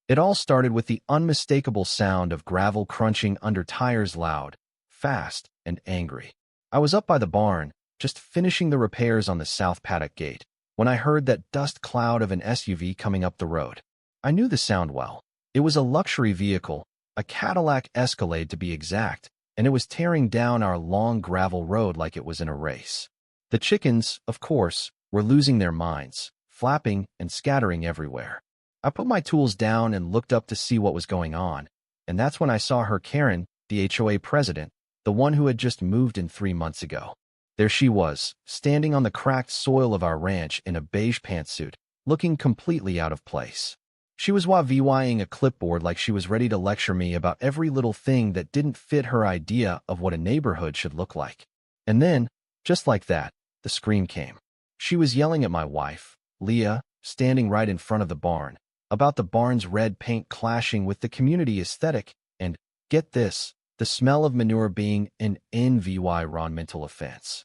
It all started with the unmistakable sound of gravel crunching under tires, loud, fast, and angry. I was up by the barn, just finishing the repairs on the south paddock gate, when I heard that dust cloud of an SUV coming up the road. I knew the sound well. It was a luxury vehicle, a Cadillac Escalade to be exact, and it was tearing down our long gravel road like it was in a race. The chickens, of course, were losing their minds, flapping and scattering everywhere. I put my tools down and looked up to see what was going on, and that's when I saw her, Karen, the HOA president, the one who had just moved in 3 months ago. There she was, standing on the cracked soil of our ranch in a beige pantsuit, looking completely out of place. She was waving a clipboard like she was ready to lecture me about every little thing that didn't fit her idea of what a neighborhood should look like. And then, just like that, the scream came. She was yelling at my wife, Leah, standing right in front of the barn, about the barn's red paint clashing with the community aesthetic and, get this, the smell of manure being an environmental offense.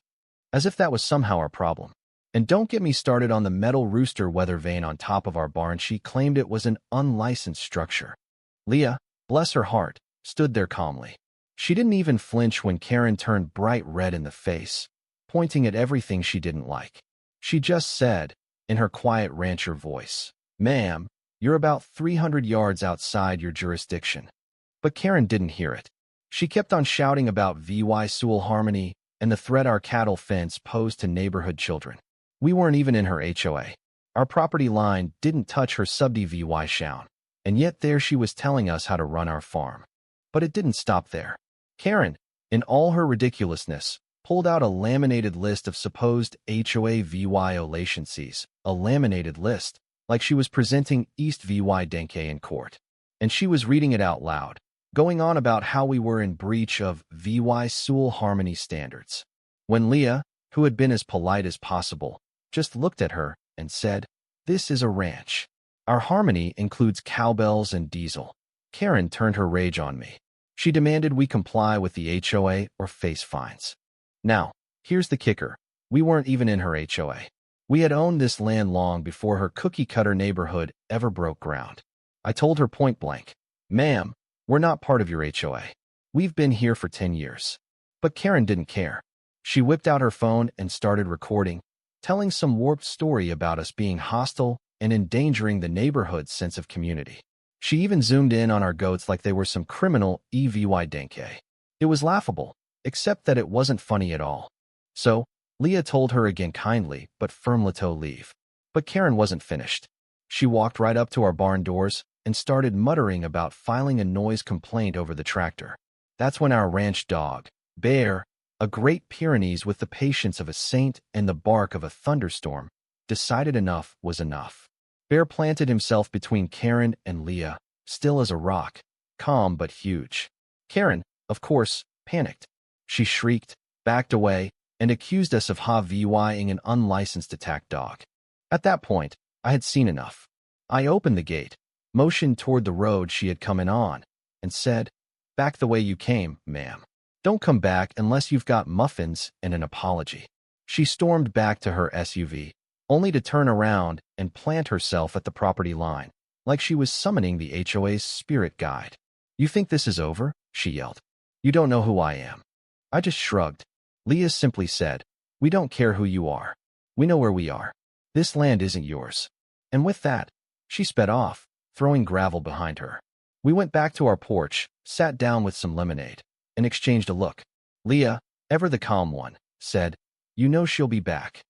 As if that was somehow our problem. And don't get me started on the metal rooster weather vane on top of our barn. She claimed it was an unlicensed structure. Leah, bless her heart, stood there calmly. She didn't even flinch when Karen turned bright red in the face, pointing at everything she didn't like. She just said, in her quiet rancher voice, "Ma'am, you're about 300 yards outside your jurisdiction." But Karen didn't hear it. She kept on shouting about VY Sewell Harmony and the threat our cattle fence posed to neighborhood children. We weren't even in her HOA. Our property line didn't touch her VY shown, and yet there she was telling us how to run our farm. But it didn't stop there. Karen, in all her ridiculousness, pulled out a laminated list of supposed HOA violations, a laminated list, like she was presenting East VY Denke in court. And she was reading it out loud, going on about how we were in breach of VY Sewell Harmony standards. When Leah, who had been as polite as possible, just looked at her and said, "This is a ranch. Our harmony includes cowbells and diesel." Karen turned her rage on me. She demanded we comply with the HOA or face fines. Now, here's the kicker. We weren't even in her HOA. We had owned this land long before her cookie-cutter neighborhood ever broke ground. I told her point blank, "Ma'am, we're not part of your HOA. We've been here for 10 years. But Karen didn't care. She whipped out her phone and started recording, telling some warped story about us being hostile and endangering the neighborhood's sense of community. She even zoomed in on our goats like they were some criminal EVY Denke. It was laughable, except that it wasn't funny at all. So, Leah told her again kindly, but firmly to leave. But Karen wasn't finished. She walked right up to our barn doors and started muttering about filing a noise complaint over the tractor. That's when our ranch dog, Bear, a Great Pyrenees with the patience of a saint and the bark of a thunderstorm, decided enough was enough. Bear planted himself between Karen and Leah, still as a rock, calm but huge. Karen, of course, panicked. She shrieked, backed away, and accused us of VYing an unlicensed attack dog. At that point, I had seen enough. I opened the gate, motioned toward the road she had come in on, and said, "Back the way you came, ma'am. Don't come back unless you've got muffins and an apology." She stormed back to her SUV, only to turn around and plant herself at the property line, like she was summoning the HOA's spirit guide. "You think this is over?" she yelled. "You don't know who I am." I just shrugged. Leah simply said, "We don't care who you are. We know where we are. This land isn't yours." And with that, she sped off, throwing gravel behind her. We went back to our porch, sat down with some lemonade, and exchanged a look. Leah, ever the calm one, said, "You know she'll be back."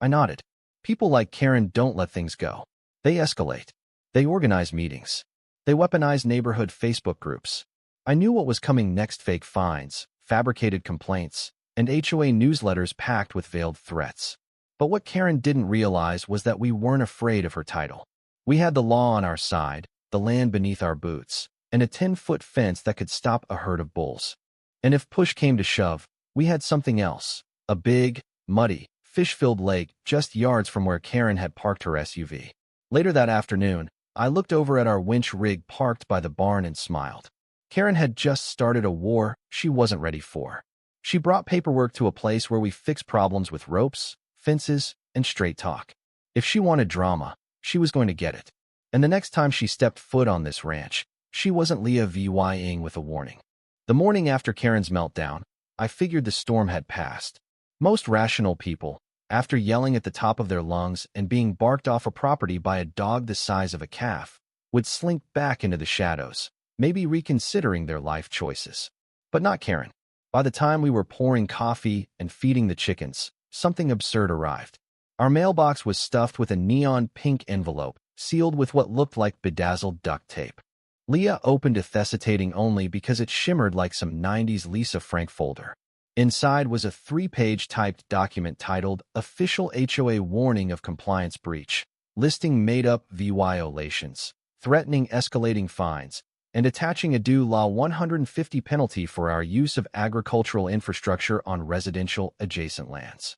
I nodded. People like Karen don't let things go. They escalate. They organize meetings. They weaponize neighborhood Facebook groups. I knew what was coming next: fake fines, fabricated complaints, and HOA newsletters packed with veiled threats. But what Karen didn't realize was that we weren't afraid of her title. We had the law on our side, the land beneath our boots, and a 10-foot fence that could stop a herd of bulls. And if push came to shove, we had something else, a big, muddy, fish-filled lake just yards from where Karen had parked her SUV. Later that afternoon, I looked over at our winch rig parked by the barn and smiled. Karen had just started a war she wasn't ready for. She brought paperwork to a place where we fix problems with ropes, fences, and straight talk. If she wanted drama, she was going to get it. And the next time she stepped foot on this ranch, she wasn't Leah vying with a warning. The morning after Karen's meltdown, I figured the storm had passed. Most rational people, after yelling at the top of their lungs and being barked off a property by a dog the size of a calf, would slink back into the shadows, maybe reconsidering their life choices. But not Karen. By the time we were pouring coffee and feeding the chickens, something absurd arrived. Our mailbox was stuffed with a neon pink envelope, sealed with what looked like bedazzled duct tape. Leah opened it, hesitating only because it shimmered like some 90s Lisa Frank folder. Inside was a 3-page typed document titled Official HOA Warning of Compliance Breach, listing made-up violations, threatening escalating fines, and attaching a due law 150 penalty for our use of agricultural infrastructure on residential adjacent lands.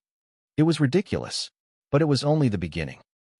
It was ridiculous, but it was only the beginning.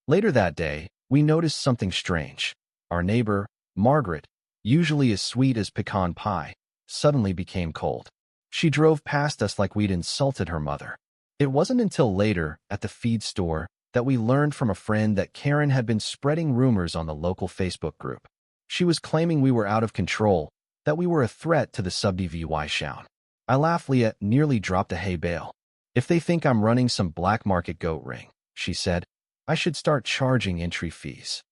Later that day, we noticed something strange. Our neighbor, Margaret, usually as sweet as pecan pie, suddenly became cold. She drove past us like we'd insulted her mother. It wasn't until later, at the feed store, that we learned from a friend that Karen had been spreading rumors on the local Facebook group. She was claiming we were out of control, that we were a threat to the subdivision. I laughed. Leah nearly dropped a hay bale. If they think I'm running some black market goat ring, she said, I should start charging entry fees.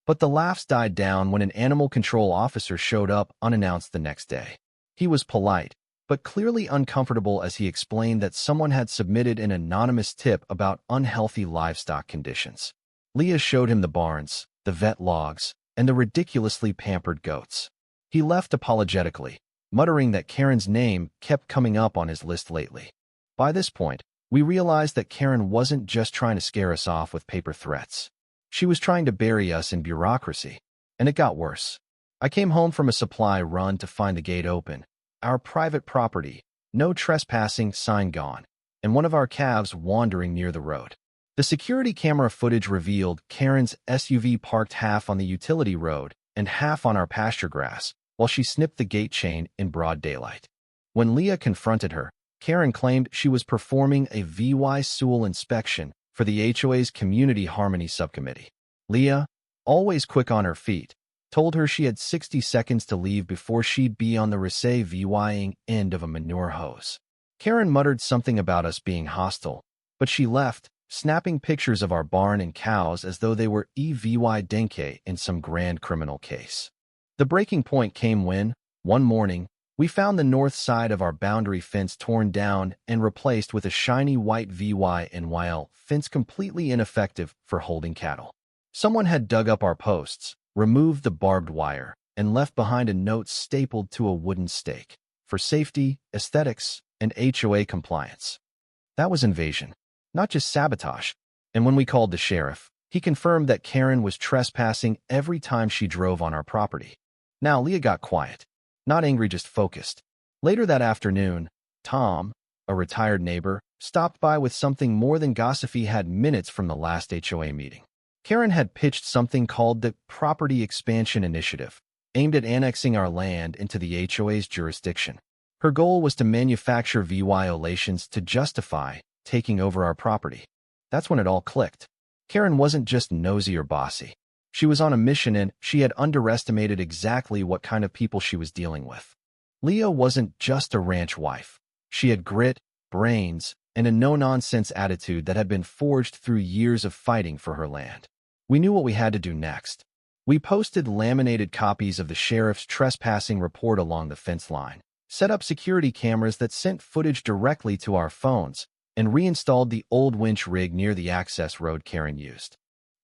But the laughs died down when an animal control officer showed up unannounced the next day. He was polite, but clearly uncomfortable as he explained that someone had submitted an anonymous tip about unhealthy livestock conditions. Leah showed him the barns, the vet logs, and the ridiculously pampered goats. He left apologetically, muttering that Karen's name kept coming up on his list lately. By this point, we realized that Karen wasn't just trying to scare us off with paper threats. She was trying to bury us in bureaucracy, and it got worse. I came home from a supply run to find the gate open, our private property, no trespassing sign gone, and one of our calves wandering near the road. The security camera footage revealed Karen's SUV parked half on the utility road and half on our pasture grass while she snipped the gate chain in broad daylight. When Leah confronted her, Karen claimed she was performing a visual inspection for the HOA's Community Harmony Subcommittee. Leah, always quick on her feet, told her she had 60 seconds to leave before she'd be on the receiving end of a manure hose. Karen muttered something about us being hostile, but she left, snapping pictures of our barn and cows as though they were evidence in some grand criminal case. The breaking point came when, one morning, we found the north side of our boundary fence torn down and replaced with a shiny white VYNYL fence completely ineffective for holding cattle. Someone had dug up our posts, removed the barbed wire, and left behind a note stapled to a wooden stake for safety, aesthetics, and HOA compliance. That was invasion, not just sabotage. And when we called the sheriff, he confirmed that Karen was trespassing every time she drove on our property. Now Leah got quiet. Not angry, just focused. Later that afternoon, Tom, a retired neighbor, stopped by with something more than gossip. He had minutes from the last HOA meeting. Karen had pitched something called the Property Expansion Initiative, aimed at annexing our land into the HOA's jurisdiction. Her goal was to manufacture violations to justify taking over our property. That's when it all clicked. Karen wasn't just nosy or bossy. She was on a mission, and she had underestimated exactly what kind of people she was dealing with. Leah wasn't just a ranch wife. She had grit, brains, and a no-nonsense attitude that had been forged through years of fighting for her land. We knew what we had to do next. We posted laminated copies of the sheriff's trespassing report along the fence line, set up security cameras that sent footage directly to our phones, and reinstalled the old winch rig near the access road Karen used.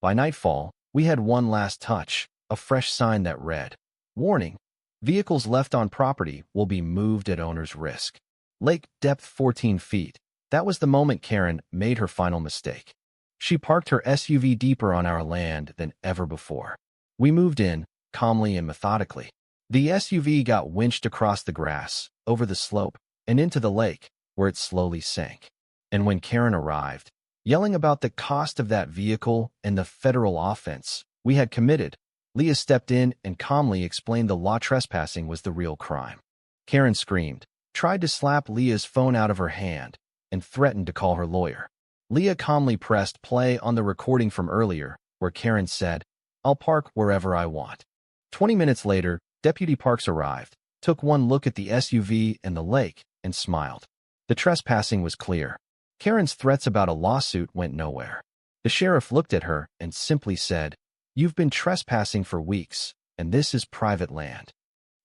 By nightfall, we had one last touch, a fresh sign that read, "Warning, vehicles left on property will be moved at owner's risk. Lake depth 14 feet. That was the moment Karen made her final mistake. She parked her SUV deeper on our land than ever before. We moved in, calmly and methodically. The SUV got winched across the grass, over the slope, and into the lake, where it slowly sank. And when Karen arrived, yelling about the cost of that vehicle and the federal offense we had committed, Leah stepped in and calmly explained the law. Trespassing was the real crime. Karen screamed, tried to slap Leah's phone out of her hand, and threatened to call her lawyer. Leah calmly pressed play on the recording from earlier, where Karen said, I'll park wherever I want. 20 minutes later, Deputy Parks arrived, took one look at the SUV and the lake, and smiled. The trespassing was clear. Karen's threats about a lawsuit went nowhere. The sheriff looked at her and simply said, "You've been trespassing for weeks, and this is private land."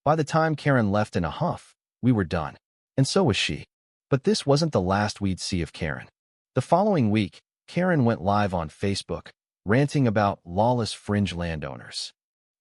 By the time Karen left in a huff, we were done. And so was she. But this wasn't the last we'd see of Karen. The following week, Karen went live on Facebook, ranting about lawless fringe landowners.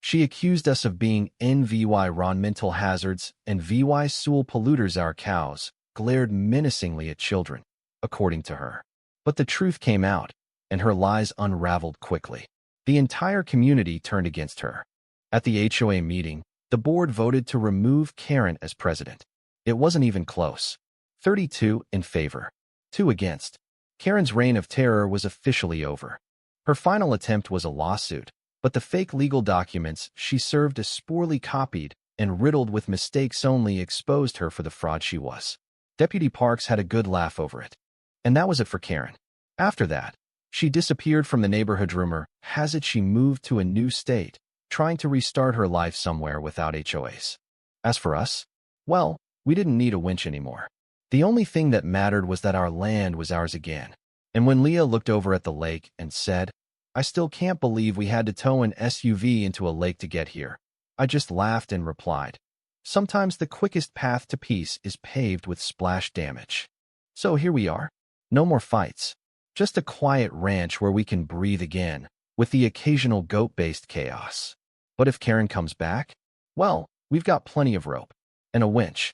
She accused us of being environmental hazards and soil polluters. Our cows glared menacingly at children, according to her. But the truth came out, and her lies unraveled quickly. The entire community turned against her. At the HOA meeting, the board voted to remove Karen as president. It wasn't even close. 32 in favor, 2 against. Karen's reign of terror was officially over. Her final attempt was a lawsuit, but the fake legal documents she served as poorly copied and riddled with mistakes only exposed her for the fraud she was. Deputy Parks had a good laugh over it. And that was it for Karen. After that, she disappeared from the neighborhood. Rumor has it she moved to a new state, trying to restart her life somewhere without HOAs. As for us, well, we didn't need a winch anymore. The only thing that mattered was that our land was ours again. And when Leah looked over at the lake and said, "I still can't believe we had to tow an SUV into a lake to get here," I just laughed and replied, "Sometimes the quickest path to peace is paved with splash damage." So here we are. No more fights. Just a quiet ranch where we can breathe again, with the occasional goat-based chaos. But if Karen comes back, well, we've got plenty of rope and a winch.